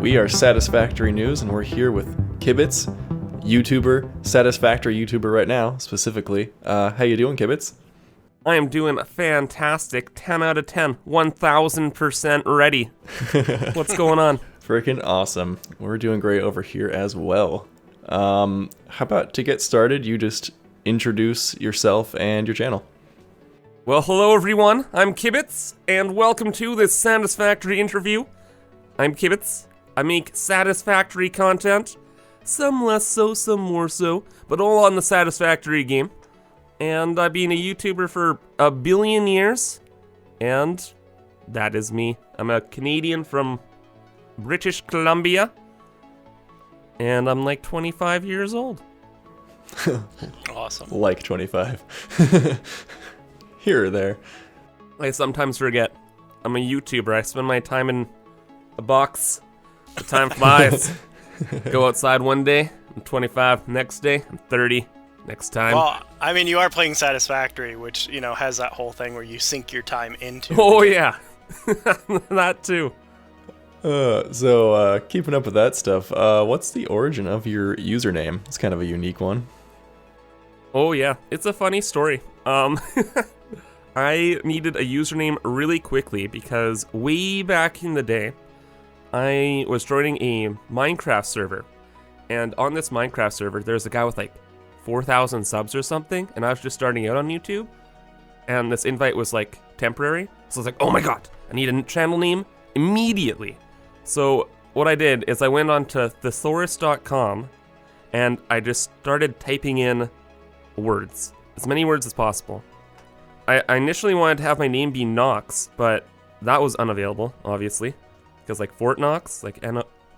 We are Satisfactory News, and we're here with Kibitz, YouTuber, Satisfactory YouTuber right now, specifically. How you doing, Kibitz? I am doing fantastic. 10 out of 10. 1000% ready. What's going on? Freaking awesome. We're doing great over here as well. How about to get started, you just introduce yourself and your channel. Well, hello everyone. I'm Kibitz, and welcome to this Satisfactory interview. I'm Kibitz. I make satisfactory content. Some less so, some more so, but all on the Satisfactory game. And I've been a YouTuber for a billion years, and that is me. I'm a Canadian from British Columbia, and I'm like 25 years old. Awesome. Like 25. Here or there. I sometimes forget. I'm a YouTuber. I spend my time in a box. The time flies. Go outside one day, I'm 25. Next day, I'm 30. Next time. Well, I mean, you are playing Satisfactory, which, you know, has that whole thing where you sink your time into. Oh, yeah. That too. So keeping up with that stuff, what's the origin of your username? It's kind of a unique one. Oh, yeah. It's a funny story. I needed a username really quickly because way back in the day, I was joining a Minecraft server. And on this Minecraft server, there's a guy with like 4,000 subs or something, and I was just starting out on YouTube, and this invite was like temporary, so I was like, oh my god, I need a channel name immediately. So what I did is I went on to thesaurus.com, and I just started typing in words, as many words as possible. I initially wanted to have my name be Knox, but that was unavailable, obviously, because like Fort Knox, like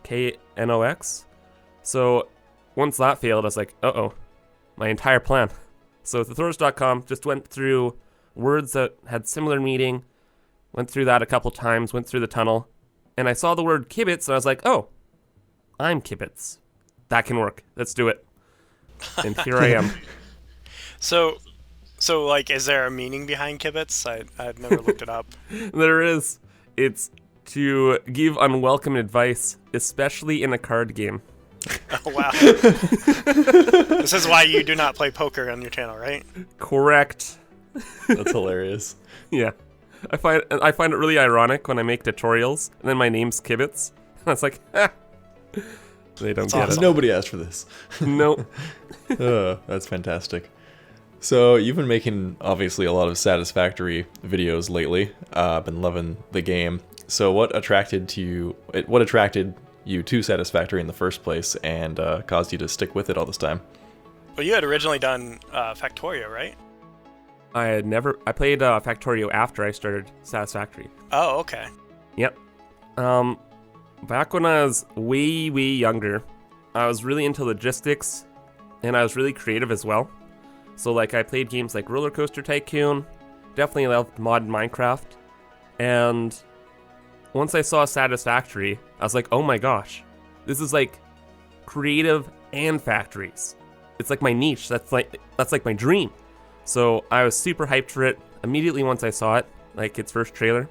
K-N-O-X. So once that failed, I was like, uh-oh. My entire plan. So thesaurus.com just went through words that had similar meaning, went through that a couple times, went through the tunnel, and I saw the word Kibitz, and I was like, oh, I'm Kibitz. That can work. Let's do it. And here I am. So like, is there a meaning behind Kibitz? I've never looked it up. There is. It's to give unwelcome advice, especially in a card game. Oh, wow. This is why you do not play poker on your channel, right? Correct. That's hilarious. Yeah. I find it really ironic when I make tutorials, and then my name's Kibitz. And it's like, ah. They don't get it. Nobody asked for this. Nope. That's fantastic. So you've been making, obviously, a lot of Satisfactory videos lately. Been loving the game. So what attracted you to Satisfactory in the first place and caused you to stick with it all this time? Well, you had originally done Factorio, right? I played Factorio after I started Satisfactory. Oh, okay. Yep. Back when I was way younger, I was really into logistics, and I was really creative as well. So like I played games like Roller Coaster Tycoon, definitely loved modded Minecraft, and once I saw Satisfactory, I was like, oh my gosh, this is like creative and factories. It's like my niche. That's like my dream. So I was super hyped for it immediately once I saw it, like its first trailer.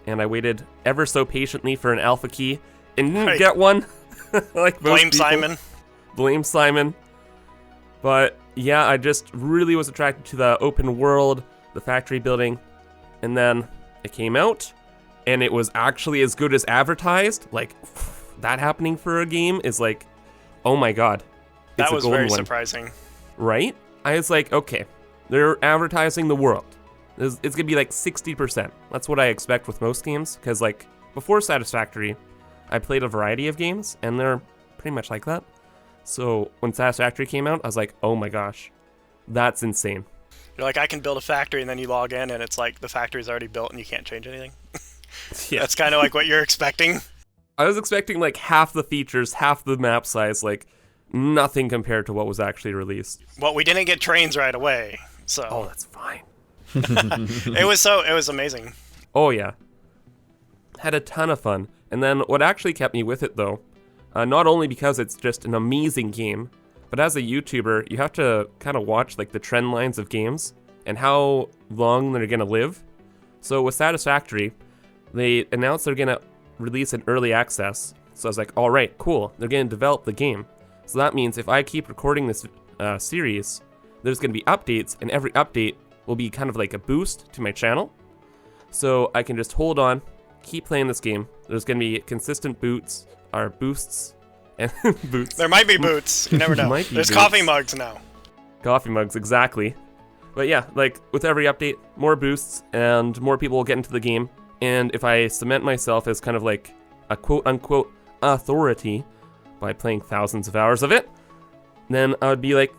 And I waited ever so patiently for an alpha key and didn't get one. Like Blame Simon. Blame Simon. But yeah, I just really was attracted to the open world, the factory building. And then it came out. And it was actually as good as advertised. Like, that happening for a game is like, oh my god. That was very surprising. Right? I was like, okay, they're advertising the world. It's going to be like 60%. That's what I expect with most games. Because like, before Satisfactory, I played a variety of games, and they're pretty much like that. So when Satisfactory came out, I was like, oh my gosh, that's insane. You're like, I can build a factory, and then you log in, and it's like the factory's already built, and you can't change anything. Yeah. That's kind of like what you're expecting. I was expecting like half the features, half the map size, like nothing compared to what was actually released. Well, we didn't get trains right away, so. Oh, that's fine. It was amazing. Oh yeah. Had a ton of fun. And then what actually kept me with it though, not only because it's just an amazing game, but as a YouTuber, you have to kind of watch like the trend lines of games and how long they're gonna live. So with Satisfactory, they announced they're gonna release an early access So I was like, all right, cool. They're going to develop the game. So that means if I keep recording this series, there's going to be updates, and every update will be kind of like a boost to my channel. So I can just hold on, keep playing this game. There's going to be consistent boosts, and boots. There might be boots. You never know. There's boots. coffee mugs now. Coffee mugs, exactly. But yeah, like with every update, more boosts and more people will get into the game. And if I cement myself as kind of like a quote-unquote authority by playing thousands of hours of it, then I would be like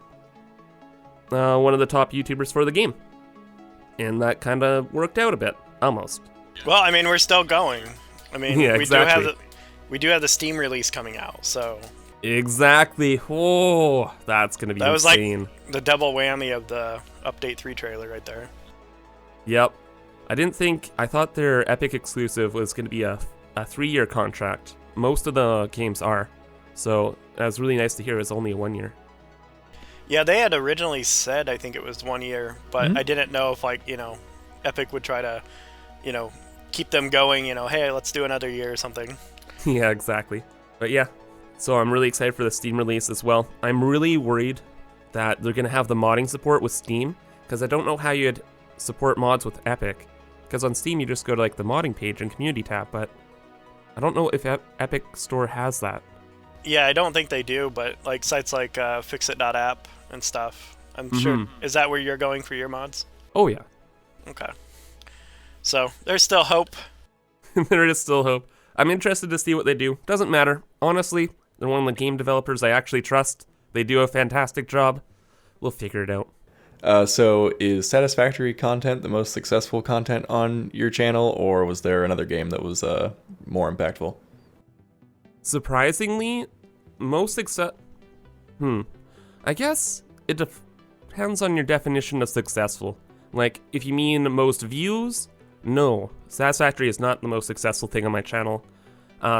one of the top YouTubers for the game. And that kind of worked out a bit, almost. Well, I mean, we're still going. I mean, yeah, exactly. we do have the Steam release coming out, so... Exactly. Oh, that's going to be that was insane. Like the double whammy of the Update 3 trailer right there. Yep. I thought their Epic exclusive was going to be a 3-year contract. Most of the games are. So that was really nice to hear it was only a 1 year. Yeah, they had originally said, I think it was 1 year, but I didn't know if, like, you know, Epic would try to, you know, keep them going, you know, hey, let's do another year or something. Yeah, exactly. But yeah, so I'm really excited for the Steam release as well. I'm really worried that they're going to have the modding support with Steam, because I don't know how you'd support mods with Epic. Because on Steam, you just go to, like, the modding page and community tab, but I don't know if Epic Store has that. Yeah, I don't think they do, but, like, sites like Fixit.app and stuff, I'm sure. Is that where you're going for your mods? Oh, yeah. Okay. So, there's still hope. There is still hope. I'm interested to see what they do. Doesn't matter. Honestly, they're one of the game developers I actually trust. They do a fantastic job. We'll figure it out. So is Satisfactory content the most successful content on your channel, or was there another game that was more impactful? Surprisingly, most I guess it depends on your definition of successful. Like, if you mean most views, no. Satisfactory is not the most successful thing on my channel.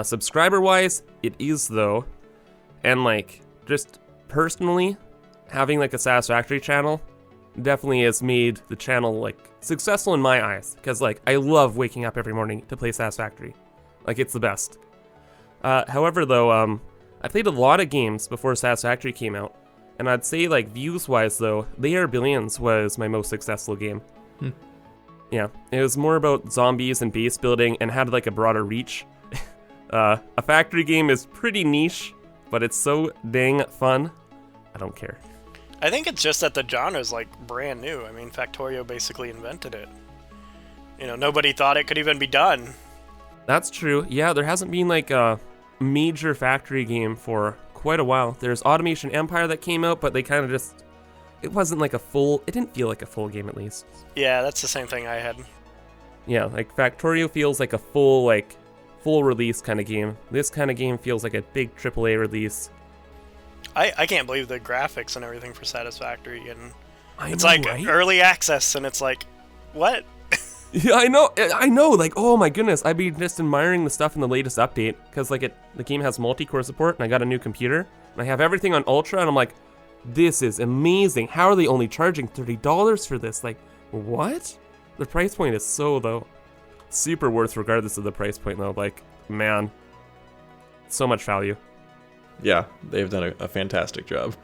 Subscriber-wise, it is, though. And, like, just personally, having, like, a Satisfactory channel definitely has made the channel, like, successful in my eyes. Because, like, I love waking up every morning to play Satisfactory. Like, it's the best. However, though, I played a lot of games before Satisfactory came out. And I'd say, like, views-wise, though, They Are Billions was my most successful game. Yeah, it was more about zombies and base building and had, like, a broader reach. A factory game is pretty niche, but it's so dang fun. I don't care. I think it's just that the genre's, like, brand new. I mean, Factorio basically invented it. You know, nobody thought it could even be done. That's true. Yeah, there hasn't been, like, a major factory game for quite a while. There's Automation Empire that came out, but they kind of just... It wasn't like it didn't feel like a full game, at least. Yeah, that's the same thing I had. Yeah, like, Factorio feels like a full release kind of game. This kind of game feels like a big AAA release. I can't believe the graphics and everything for Satisfactory, and it's know, like right? early access, and it's like, what? Yeah, I know, like, oh my goodness, I'd be just admiring the stuff in the latest update, because, like, the game has multi-core support, and I got a new computer, and I have everything on Ultra, and I'm like, this is amazing. How are they only charging $30 for this? Like, what? The price point is so, though, super worth regardless of the price point, though. Like, man, so much value. Yeah, they've done a fantastic job.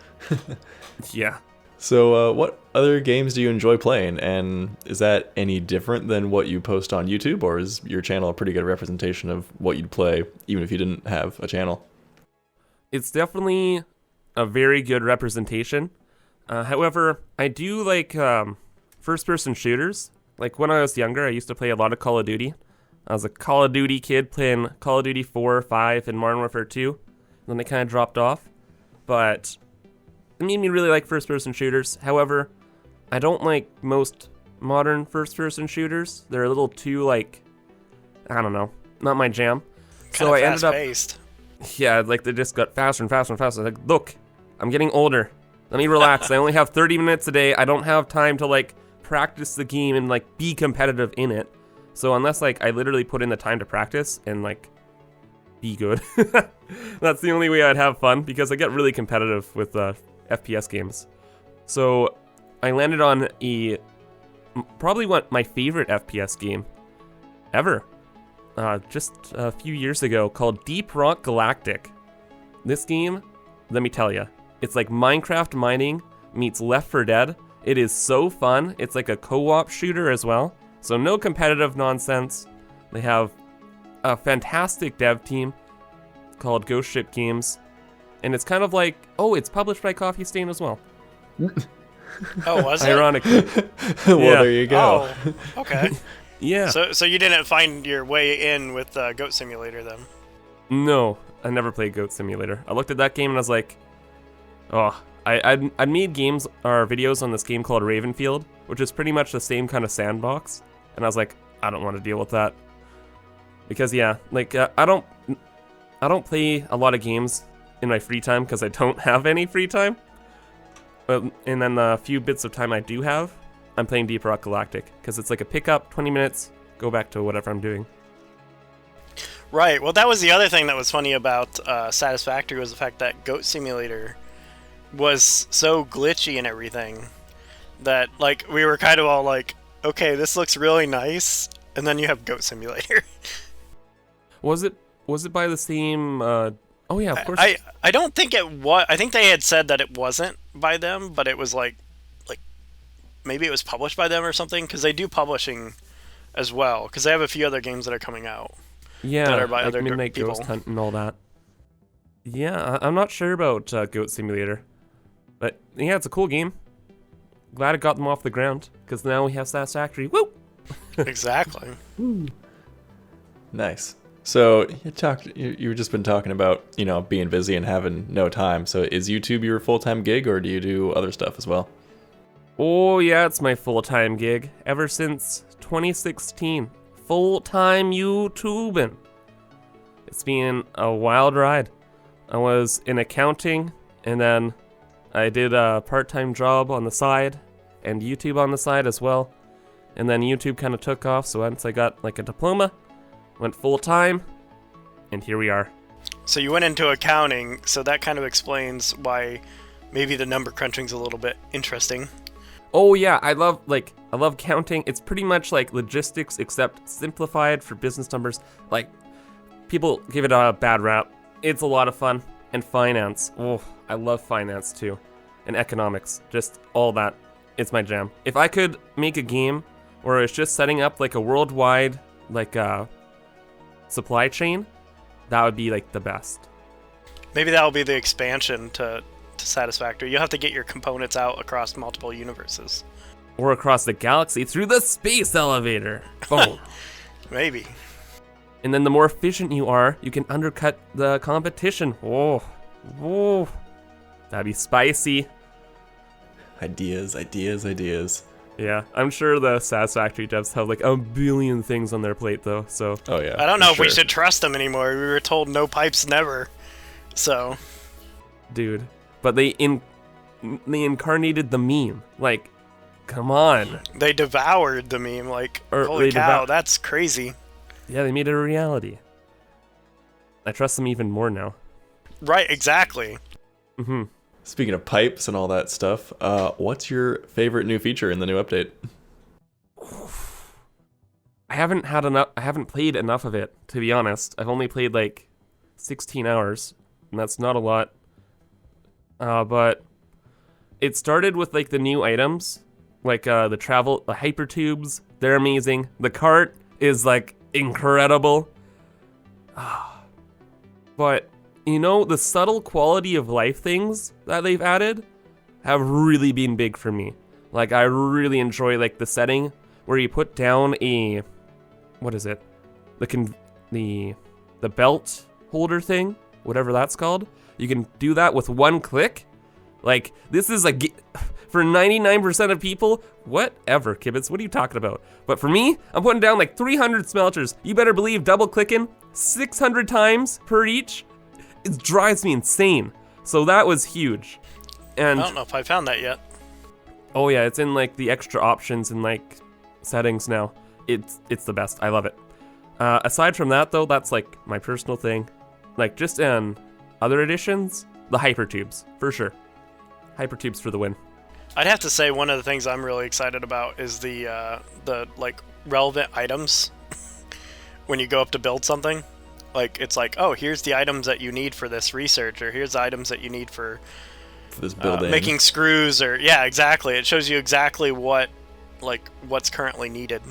Yeah. So what other games do you enjoy playing, and is that any different than what you post on YouTube, or is your channel a pretty good representation of what you'd play even if you didn't have a channel? It's definitely a very good representation. However, I do like first-person shooters. Like, when I was younger, I used to play a lot of Call of Duty. I was a Call of Duty kid playing Call of Duty 4, 5, and Modern Warfare 2. Then they kind of dropped off. But it made me really like first-person shooters. However, I don't like most modern first-person shooters. They're a little too, like, I don't know, not my jam. So I ended up... Yeah, like, they just got faster and faster and faster. Like, look, I'm getting older. Let me relax. I only have 30 minutes a day. I don't have time to, like, practice the game and, like, be competitive in it. So unless, like, I literally put in the time to practice and, like, be good, that's the only way I'd have fun, because I get really competitive with FPS games. So I landed on probably my favorite FPS game ever. just a few years ago called Deep Rock Galactic. This game, let me tell you, it's like Minecraft mining meets Left 4 Dead. It is so fun. It's like a co-op shooter as well, so no competitive nonsense. They have a fantastic dev team called Ghost Ship Games, and it's kind of like, it's published by Coffee Stain as well. Oh, was it? Ironically. Well, Yeah. there you go. Oh, okay. Yeah. So you didn't find your way in with Goat Simulator then? No, I never played Goat Simulator. I looked at that game and I was like, I'd made games or videos on this game called Ravenfield, which is pretty much the same kind of sandbox, and I was like, I don't want to deal with that. Because I don't play a lot of games in my free time because I don't have any free time. And then the few bits of time I do have, I'm playing Deep Rock Galactic because it's like a pickup, 20 minutes, go back to whatever I'm doing. Right. Well, that was the other thing that was funny about Satisfactory was the fact that Goat Simulator was so glitchy and everything that like we were kind of all like, okay, this looks really nice, and then you have Goat Simulator. Was it by the same? Oh yeah, of course. I don't think it was. I think they had said that it wasn't by them, but it was like maybe it was published by them or something, because they do publishing as well, because they have a few other games that are coming out. Yeah, that are by like other Midnight people. Ghost Hunt and all that. Yeah, I'm not sure about Goat Simulator, but yeah, it's a cool game. Glad it got them off the ground, because now we have Satisfactory. Woo! Exactly. Nice. So you've just been talking about, being busy and having no time. So is YouTube your full-time gig, or do you do other stuff as well? Oh yeah, it's my full-time gig ever since 2016. Full-time YouTubing. It's been a wild ride. I was in accounting, and then I did a part-time job on the side, and YouTube on the side as well. And then YouTube kind of took off, so once I got like a diploma, went full-time, and here we are. So you went into accounting, so that kind of explains why maybe the number crunching's a little bit interesting. Oh yeah, I love counting. It's pretty much like logistics except simplified for business numbers. Like, people give it a bad rap. It's a lot of fun. And finance. Oh, I love finance too. And economics. Just all that. It's my jam. If I could make a game where it's just setting up like a worldwide supply chain, that would be like the best. Maybe that'll be the expansion to Satisfactory. You'll have to get your components out across multiple universes. Or across the galaxy through the space elevator. Oh. Maybe. And then the more efficient you are, you can undercut the competition. Oh. That'd be spicy. Ideas. Yeah, I'm sure the Satisfactory devs have like a billion things on their plate though, so. Oh yeah. I don't know if we sure. should trust them anymore. We were told no pipes never. So. Dude. But they incarnated the meme. Like, come on. They devoured the meme. Like, Or holy they cow, that's crazy. Yeah, they made it a reality. I trust them even more now. Right, exactly. Mm-hmm. Speaking of pipes and all that stuff, what's your favorite new feature in the new update? I haven't played enough of it, to be honest. I've only played like 16 hours, and that's not a lot. But it started with like the new items, like the hypertubes. They're amazing. The cart is like incredible. But the subtle quality of life things that they've added have really been big for me. Like, I really enjoy like the setting where you put down a, what is it? The belt holder thing, whatever that's called. You can do that with one click. Like, this is for 99% of people, whatever, Kibitz, what are you talking about? But for me, I'm putting down like 300 smelters. You better believe double clicking 600 times per each. It drives me insane. So that was huge. And I don't know if I found that yet. oh yeah, it's in like the extra options and like settings now. It's the best. I love it. Aside from that though, that's like my personal thing. Like, just in other editions, the hypertubes, for sure. Hypertubes for the win. I'd have to say one of the things I'm really excited about is the like relevant items. when you go up to build something. Like, it's like, oh, here's the items that you need for this research, or here's the items that you need for this building. Making screws, or yeah, exactly. It shows you exactly what's currently needed.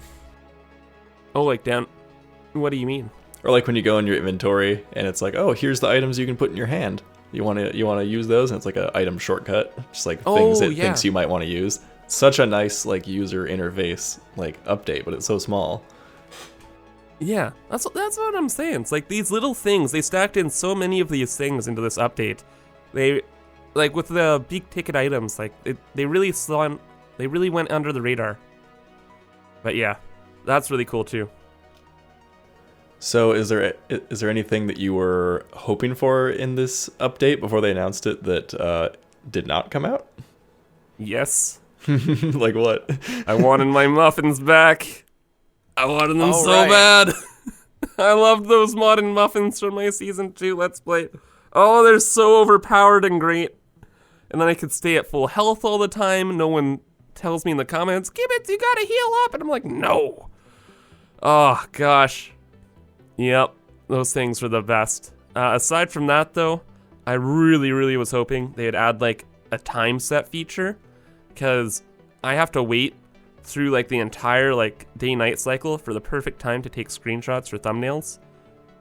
Oh, like down. What do you mean? Or like when you go in your inventory and it's like, oh, here's the items you can put in your hand. You want to use those, and it's like an item shortcut, just like things it thinks you might want to use. Such a nice like user interface like update, but it's so small. Yeah, that's what I'm saying. It's like these little things. They stacked in so many of these things into this update. They, like with the big ticket items, like they really went under the radar. But yeah, that's really cool too. So is there anything that you were hoping for in this update before they announced it that did not come out? Yes. Like what? I wanted my muffins back. I wanted them bad. I loved those modded muffins from my Season 2 Let's Play. Oh, they're so overpowered and great. And then I could stay at full health all the time. No one tells me in the comments, Kibitz, you gotta heal up. And I'm like, no. Oh, gosh. Yep, those things were the best. Aside from that, though, I really, really was hoping they'd add, like, a time set feature. Because I have to wait through like the entire like day-night cycle for the perfect time to take screenshots for thumbnails,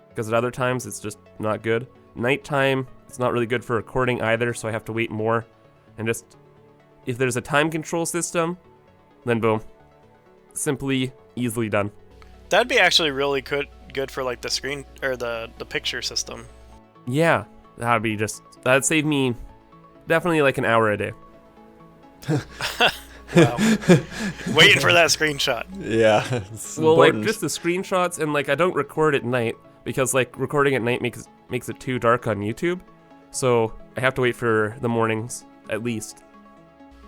because at other times it's just not good. Nighttime, it's not really good for recording either, so I have to wait more. And just if there's a time control system, then boom, simply easily done. That'd be actually really good for like the screen or the picture system. Yeah, that'd save me definitely like an hour a day. Wow. Waiting for that screenshot. Yeah. Well, important. like just the screenshots, and like I don't record at night because like recording at night makes it too dark on YouTube. So I have to wait for the mornings at least.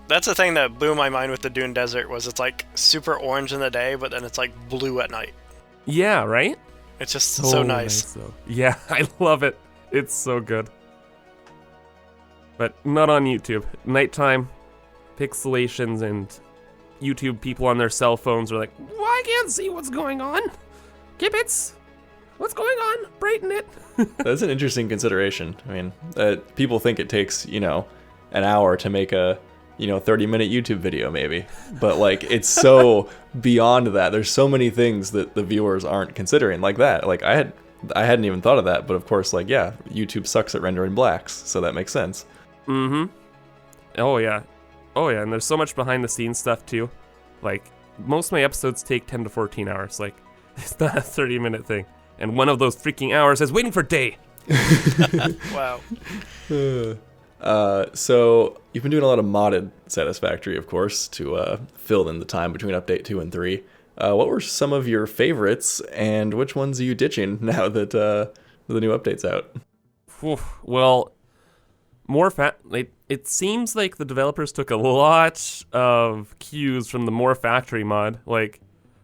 That's the thing that blew my mind with the Dune Desert was it's like super orange in the day, but then it's like blue at night. Yeah, right? It's just so nice. Though. Yeah, I love it. It's so good. But not on YouTube. Nighttime, pixelations, and YouTube people on their cell phones are like, well, I can't see what's going on. Kibitz, what's going on? Brighten it. That's an interesting consideration. I mean, people think it takes, an hour to make a, 30-minute YouTube video maybe. But, like, it's so beyond that. There's so many things that the viewers aren't considering like that. Like, I hadn't even thought of that. But, of course, like, yeah, YouTube sucks at rendering blacks. So that makes sense. Mm-hmm. Oh, yeah, and there's so much behind-the-scenes stuff, too. Like, most of my episodes take 10 to 14 hours. Like, it's not a 30-minute thing. And one of those freaking hours is waiting for day. Wow. So you've been doing a lot of modded Satisfactory, of course, to fill in the time between Update 2 and 3. What were some of your favorites, and which ones are you ditching now that the new update's out? Well, it seems like the developers took a lot of cues from the More Factory mod. Like,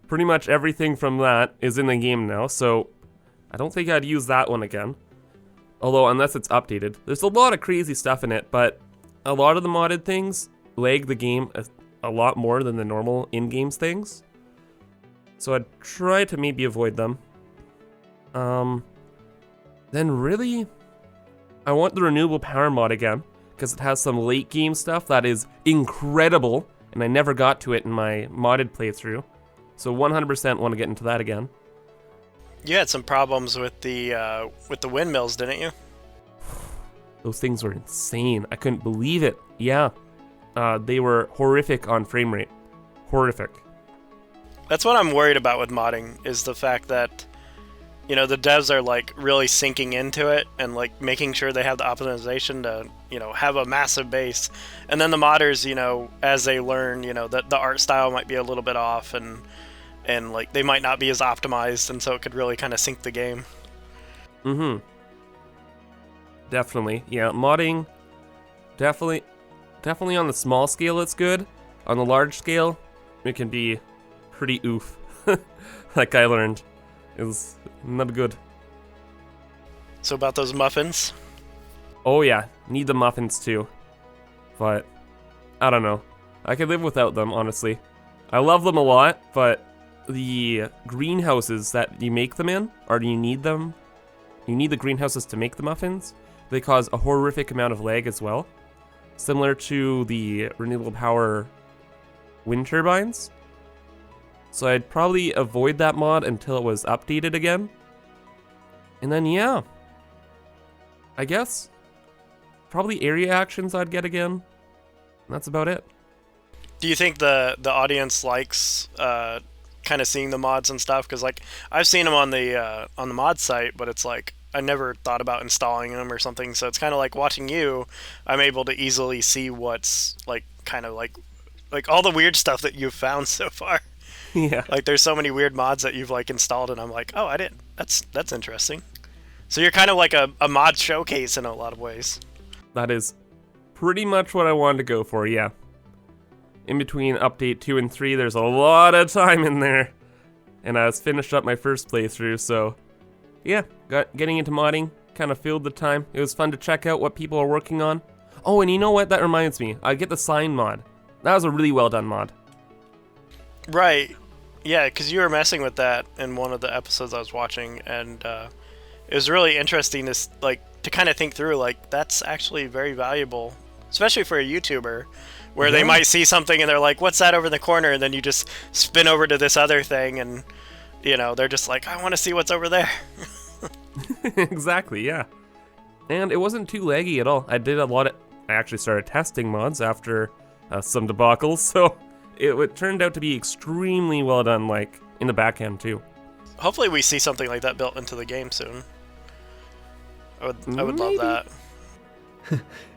pretty much everything from that is in the game now, so I don't think I'd use that one again. Although, unless it's updated. There's a lot of crazy stuff in it, but a lot of the modded things lag the game a lot more than the normal in-games things. So I'd try to maybe avoid them. Then really, I want the renewable power mod again, because it has some late game stuff that is incredible, and I never got to it in my modded playthrough. So 100% want to get into that again. You had some problems with the windmills, didn't you? Those things were insane. I couldn't believe it. Yeah. They were horrific on frame rate. Horrific. That's what I'm worried about with modding, is the fact that, the devs are like really sinking into it and like making sure they have the optimization to, have a massive base. And then the modders, as they learn, that the art style might be a little bit off and like they might not be as optimized, and so it could really kind of sink the game. Mm-hmm. Definitely. Yeah, modding, definitely on the small scale it's good. On the large scale, it can be pretty oof. Like I learned. It was not good. So about those muffins? Oh yeah, need the muffins too. But, I don't know. I could live without them, honestly. I love them a lot, but the greenhouses that you make them in, or do you need them? You need the greenhouses to make the muffins. They cause a horrific amount of lag as well, similar to the renewable power wind turbines. So I'd probably avoid that mod until it was updated again. And then yeah, I guess probably area actions I'd get again. And that's about it. Do you think the audience likes kind of seeing the mods and stuff? Because like I've seen them on the mod site, but it's like I never thought about installing them or something. So it's kind of like watching you. I'm able to easily see what's like kind of like all the weird stuff that you've found so far. Yeah. Like there's so many weird mods that you've like installed, and I'm like, oh, I didn't. That's interesting. So you're kind of like a mod showcase in a lot of ways. That is pretty much what I wanted to go for, yeah. In between update 2 and 3, there's a lot of time in there. And I was finished up my first playthrough, so yeah, getting into modding kind of filled the time. It was fun to check out what people are working on. Oh, and you know what? That reminds me. I get the sign mod. That was a really well done mod. Right. Yeah, because you were messing with that in one of the episodes I was watching, and it was really interesting to kind of think through, like, that's actually very valuable, especially for a YouTuber, where they might see something and they're like, what's that over in the corner? And then you just spin over to this other thing and, you know, they're just like, I want to see what's over there. Exactly, yeah. And it wasn't too laggy at all. I actually started testing mods after some debacles, so it turned out to be extremely well done, like, in the back end, too. Hopefully we see something like that built into the game soon. I would love that.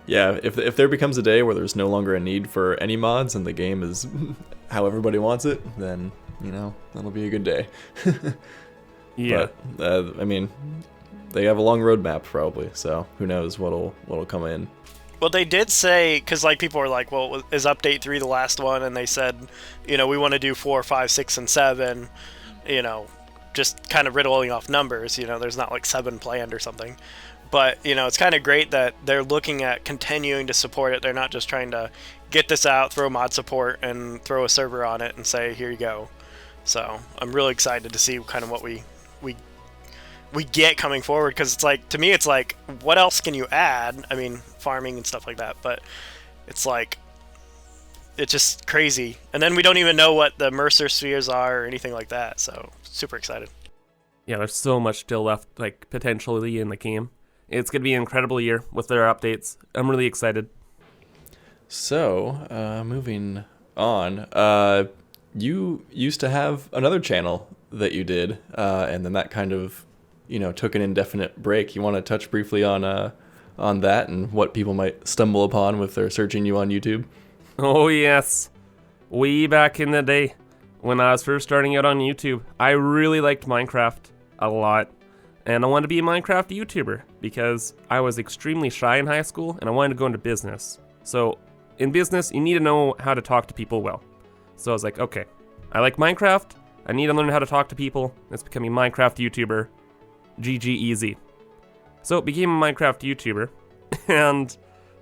Yeah, if there becomes a day where there's no longer a need for any mods and the game is how everybody wants it, then, you know, that'll be a good day. Yeah. But, I mean, they have a long roadmap probably, so who knows what'll come in. Well, they did say, because like people were like, well, is update 3 the last one? And they said, you know, we want to do 4, 5, 6, and 7, you know, just kind of riddling off numbers, you know, there's not like 7 planned or something. But, you know, it's kind of great that they're looking at continuing to support it. They're not just trying to get this out, throw mod support, and throw a server on it and say, here you go. So I'm really excited to see kind of what we get coming forward, because it's like, to me, it's like, what else can you add? I mean, farming and stuff like that, but it's like, it's just crazy. And then we don't even know what the Mercer spheres are or anything like that, so super excited. Yeah, there's so much still left, like, potentially in the game. It's going to be an incredible year with their updates. I'm really excited. So, moving on, you used to have another channel that you did, and then that kind of, you know, took an indefinite break. You want to touch briefly on that and what people might stumble upon if they're searching you on YouTube? Oh, yes. Way back in the day, when I was first starting out on YouTube, I really liked Minecraft a lot. And I wanted to be a Minecraft YouTuber because I was extremely shy in high school and I wanted to go into business. So in business, you need to know how to talk to people well. So I was like, okay, I like Minecraft. I need to learn how to talk to people. Let's become a Minecraft YouTuber. GG easy. So I became a Minecraft YouTuber. And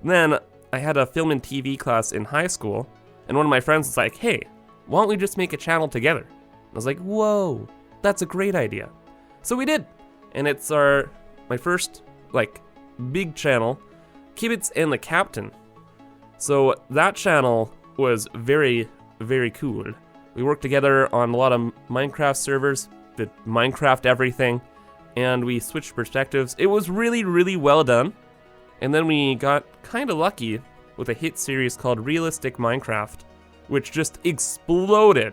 then I had a film and TV class in high school. And one of my friends was like, hey, why don't we just make a channel together? And I was like, whoa, that's a great idea. So we did. And it's my first, like, big channel, Kibitz and the Captain. So that channel was very, very cool. We worked together on a lot of Minecraft servers, did Minecraft everything, and we switched perspectives. It was really, really well done. And then we got kind of lucky with a hit series called Realistic Minecraft, which just exploded.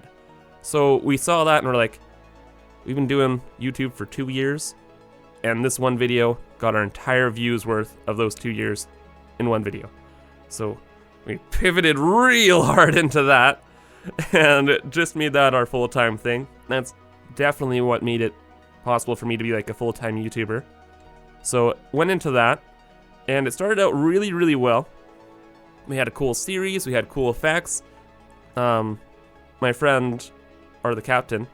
So we saw that and we're like, we've been doing YouTube for 2 years. And this one video got our entire views worth of those 2 years in one video. So we pivoted real hard into that and just made that our full-time thing. That's definitely what made it possible for me to be like a full-time YouTuber. So went into that and it started out really, really well. We had a cool series, we had cool effects. My friend, or the Captain,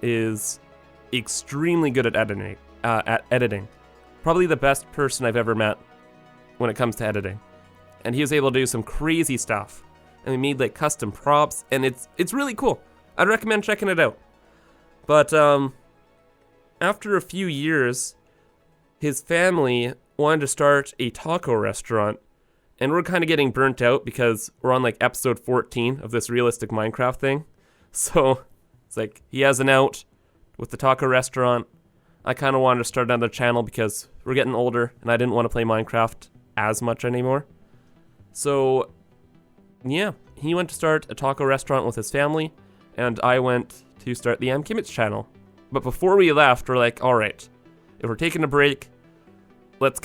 is extremely good at editing. Probably the best person I've ever met when it comes to editing. And he was able to do some crazy stuff. And we made like custom props, and it's really cool. I'd recommend checking it out. But after a few years, his family wanted to start a taco restaurant, and we're kind of getting burnt out because we're on like episode 14 of this realistic Minecraft thing. So it's like he has an out with the taco restaurant. I kind of wanted to start another channel because we're getting older and I didn't want to play Minecraft as much anymore. So yeah, he went to start a taco restaurant with his family, and I went to start the ImKibitz channel. But before we left, we're like, all right, if we're taking a break, let's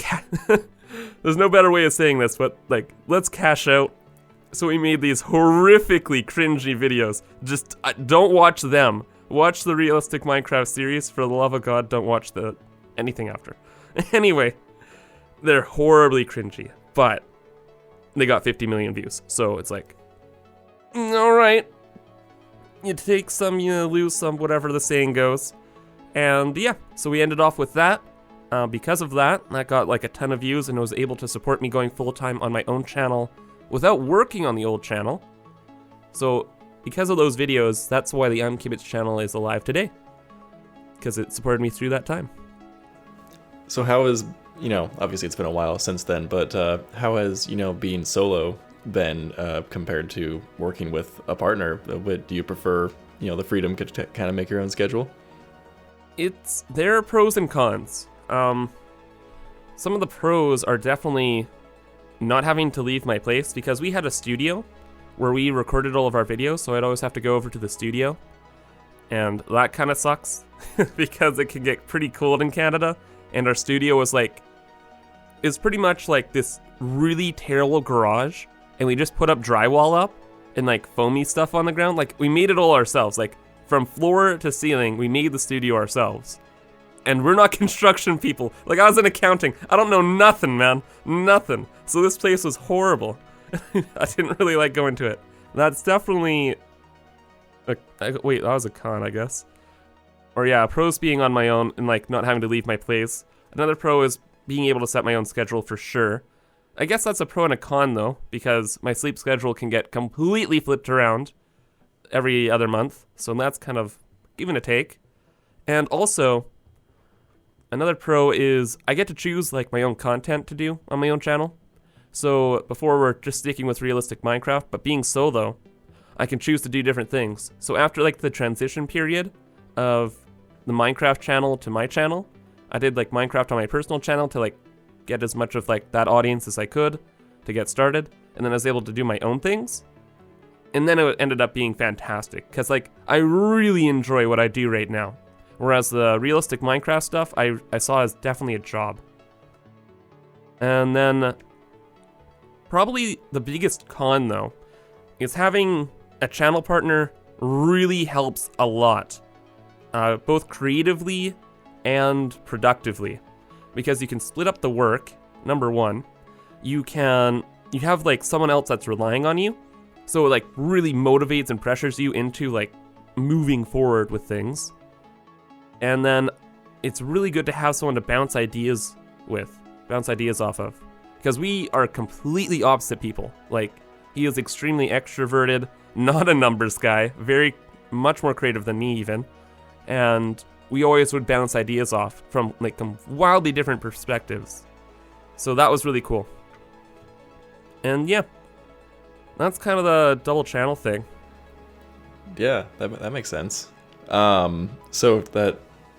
there's no better way of saying this, but like, let's cash out. So we made these horrifically cringy videos. Just don't watch them. Watch the realistic Minecraft series. For the love of God, don't watch anything after. Anyway, they're horribly cringy, but they got 50 million views. So it's like, all right, you take some, you lose some, whatever the saying goes. And yeah, so we ended off with that. Because of that got like a ton of views and was able to support me going full-time on my own channel without working on the old channel. So because of those videos, that's why the ImKibitz channel is alive today, because it supported me through that time. So how is, obviously it's been a while since then, but how has, being solo been compared to working with a partner? Do you prefer, the freedom to kind of make your own schedule? There are pros and cons. Some of the pros are definitely not having to leave my place, because we had a studio where we recorded all of our videos, so I'd always have to go over to the studio, and that kind of sucks because it can get pretty cold in Canada, and our studio was it's pretty much like this really terrible garage, and we just put up drywall up and like foamy stuff on the ground. Like, we made it all ourselves, like from floor to ceiling. We made the studio ourselves. And we're not construction people. Like, I was in accounting. I don't know nothing, man. Nothing. So this place was horrible. I didn't really like going to it. That's definitely... wait, that was a con, I guess. Or yeah, pros being on my own and like not having to leave my place. Another pro is being able to set my own schedule for sure. I guess that's a pro and a con though, because my sleep schedule can get completely flipped around every other month. So that's kind of give and a take. And also... another pro is I get to choose like my own content to do on my own channel. So before we're just sticking with realistic Minecraft, but being solo, I can choose to do different things. So after like the transition period of the Minecraft channel to my channel, I did like Minecraft on my personal channel to like get as much of like that audience as I could to get started. And then I was able to do my own things. And then it ended up being fantastic because like I really enjoy what I do right now. Whereas the realistic Minecraft stuff, I saw as definitely a job. And then, probably the biggest con though, is having a channel partner really helps a lot. Both creatively and productively. Because you can split up the work, number one. You have like someone else that's relying on you. So it like really motivates and pressures you into like moving forward with things. And then it's really good to have someone to bounce ideas off of. Because we are completely opposite people. Like, he is extremely extroverted, not a numbers guy, very much more creative than me even. And we always would bounce ideas off from like wildly different perspectives. So that was really cool. And yeah, that's kind of the double channel thing. Yeah, that makes sense.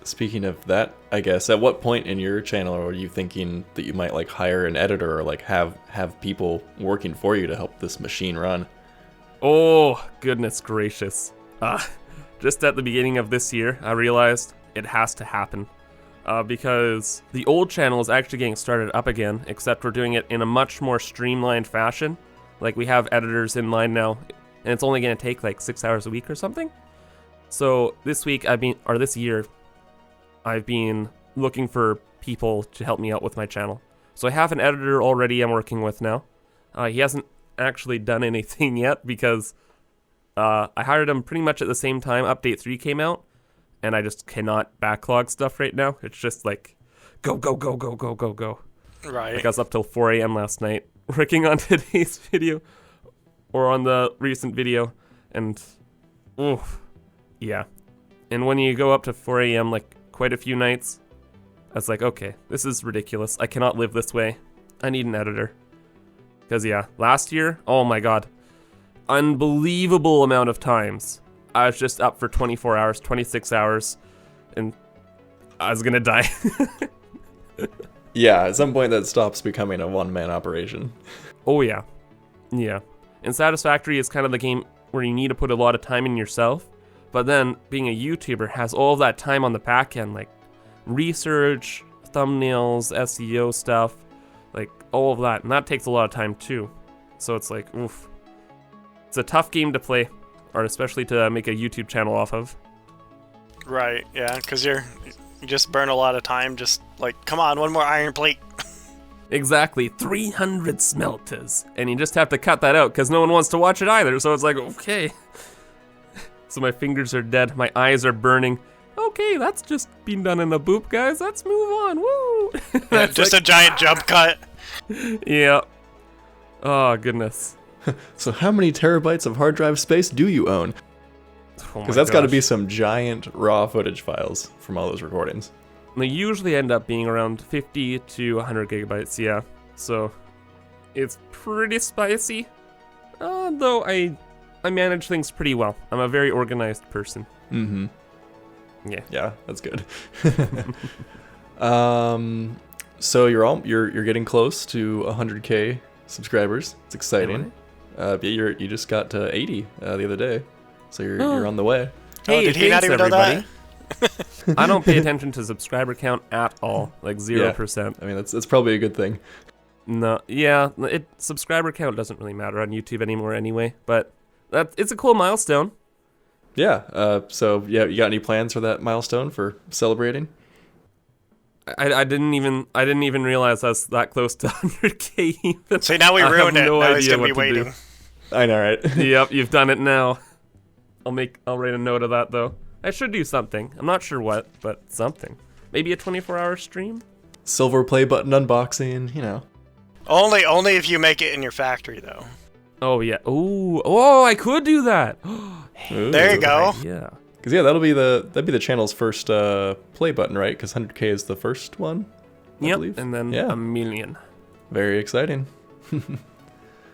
Speaking of that, I guess, at what point in your channel are you thinking that you might like hire an editor or like have people working for you to help this machine run? Oh, goodness gracious. Just at the beginning of this year, I realized it has to happen. Because the old channel is actually getting started up again, except we're doing it in a much more streamlined fashion. Like, we have editors in line now, and it's only going to take like 6 hours a week or something. So this year, I've been looking for people to help me out with my channel. So I have an editor already I'm working with now. He hasn't actually done anything yet because I hired him pretty much at the same time Update 3 came out, and I just cannot backlog stuff right now. It's just like, go. Right. Like, I was up till 4 a.m. last night working on today's video, or on the recent video, and, oof, yeah. And when you go up to 4 a.m. like quite a few nights, I was like, okay, this is ridiculous. I cannot live this way. I need an editor. Because yeah, last year, oh my god, unbelievable amount of times I was just up for 24 hours, 26 hours, and I was gonna die. Yeah, at some point that stops becoming a one-man operation. Oh yeah. Yeah. And Satisfactory is kind of the game where you need to put a lot of time in yourself, but then being a YouTuber has all of that time on the back end, like research, thumbnails, SEO stuff, like all of that, and that takes a lot of time too. So it's like, oof. It's a tough game to play, or especially to make a YouTube channel off of. Right, yeah, because you just burn a lot of time just like, come on, one more iron plate. Exactly, 300 smelters. And you just have to cut that out because no one wants to watch it either. So it's like, okay. So my fingers are dead. My eyes are burning. Okay, that's just been done in a boop, guys. Let's move on. Woo! Yeah, just like, a giant jump cut. Yeah. Oh, goodness. So how many terabytes of hard drive space do you own? Because that's got to be some giant raw footage files from all those recordings. They usually end up being around 50 to 100 gigabytes, yeah. So it's pretty spicy. Though I manage things pretty well. I'm a very organized person. Mm-hmm. Yeah. Yeah, that's good. So you're getting close to 100K subscribers. It's exciting. You just got to 80 the other day, so you're on the way. Hey, did he not even know that? I don't pay attention to subscriber count at all, like 0%. Yeah. I mean, that's probably a good thing. No, yeah, subscriber count doesn't really matter on YouTube anymore anyway, but it's a cool milestone. Yeah. So yeah, you got any plans for that milestone for celebrating? I didn't even realize I was that close to 100K even. So now we ruined it. No now he's idea gonna be what to waiting. do. I know, right? Yep, you've done it now. I'll write a note of that though. I should do something. I'm not sure what, but something. Maybe a 24-hour stream? Silver play button unboxing, you know. Only if you make it in your factory though. Oh yeah. Oh, I could do that. Ooh. There you go. Yeah. Because yeah, that'd be the channel's first play button, right? Because 100K is the first one, I Yep, believe. and then Yeah. 1 million. Very exciting.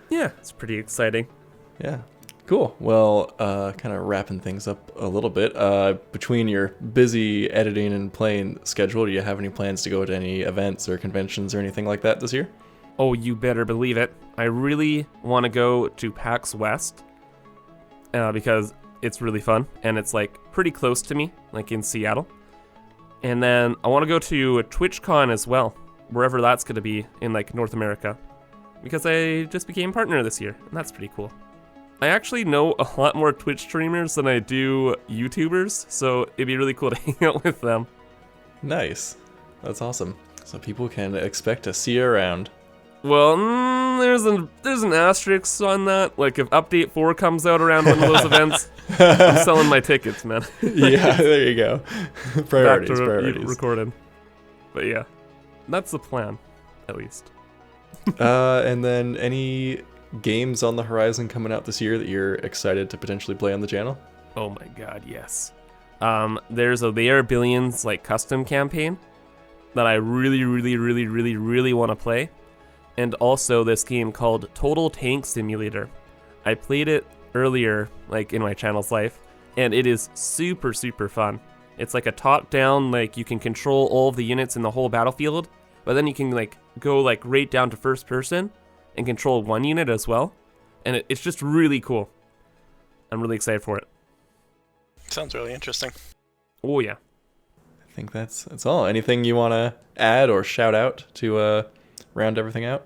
Yeah, it's pretty exciting. Yeah. Cool. Well, kind of wrapping things up a little bit. Between your busy editing and playing schedule, do you have any plans to go to any events or conventions or anything like that this year? Oh, you better believe it. I really want to go to PAX West because it's really fun and it's like pretty close to me, like in Seattle. And then I want to go to TwitchCon as well, wherever that's going to be in like North America, because I just became partner this year, and that's pretty cool. I actually know a lot more Twitch streamers than I do YouTubers, so it'd be really cool to hang out with them. Nice. That's awesome. So people can expect to see you around. Well, there's an asterisk on that. Like if Update 4 comes out around one of those events, I'm selling my tickets, man. Yeah, there you go. Priorities, Back to priorities. recorded. But yeah, that's the plan, at least. And then any games on the horizon coming out this year that you're excited to potentially play on the channel? Oh my god, yes. There's a They Are Billions like custom campaign that I really want to play. And also this game called Total Tank Simulator. I played it earlier, like in my channel's life, and it is super fun. It's like a top-down, like you can control all of the units in the whole battlefield, but then you can like go like right down to first person and control one unit as well. And it's just really cool. I'm really excited for it. Sounds really interesting. Oh yeah. I think that's all. Anything you want to add or shout out to round everything out?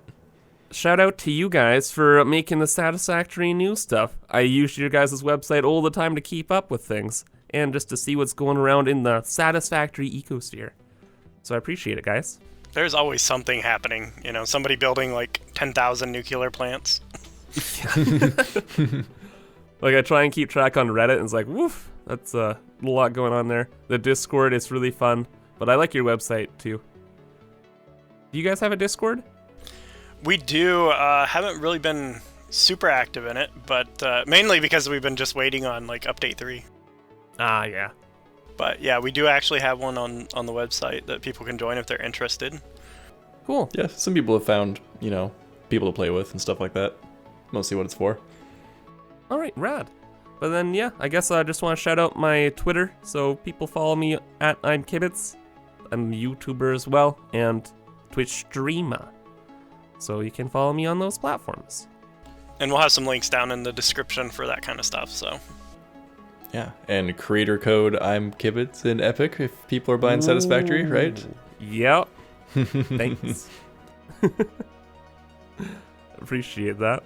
Shout out to you guys for making the Satisfactory new stuff. I use your guys' website all the time to keep up with things and just to see what's going around in the Satisfactory ecosphere. So I appreciate it, guys. There's always something happening, you know, somebody building like 10,000 nuclear plants. Like I try and keep track on Reddit and it's like, woof, that's a lot going on there. The Discord is really fun, but I like your website too. Do you guys have a Discord? We do. Haven't really been super active in it, but mainly because we've been just waiting on like update 3. Ah, yeah. But yeah, we do actually have one on the website that people can join if they're interested. Cool. Yeah, some people have found, people to play with and stuff like that. Mostly what it's for. All right, rad. But then, yeah, I guess I just want to shout out my Twitter. So people follow me at ImKibitz. I'm a YouTuber as well, and Twitch streamer. So you can follow me on those platforms. And we'll have some links down in the description for that kind of stuff, so. Yeah, and creator code ImKibitz in Epic if people are buying Satisfactory, right? Yep. Thanks. Appreciate that.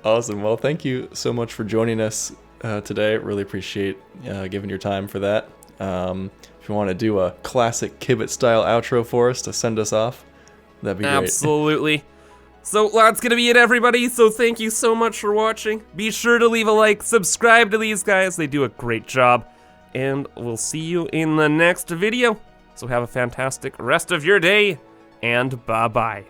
Awesome. Well, thank you so much for joining us today. Really appreciate giving your time for that. If you want to do a classic Kibitz style outro for us to send us off, that'd be great. Absolutely. So that's gonna be it, everybody. So thank you so much for watching. Be sure to leave a like, subscribe to these guys. They do a great job. And we'll see you in the next video. So have a fantastic rest of your day, and bye-bye.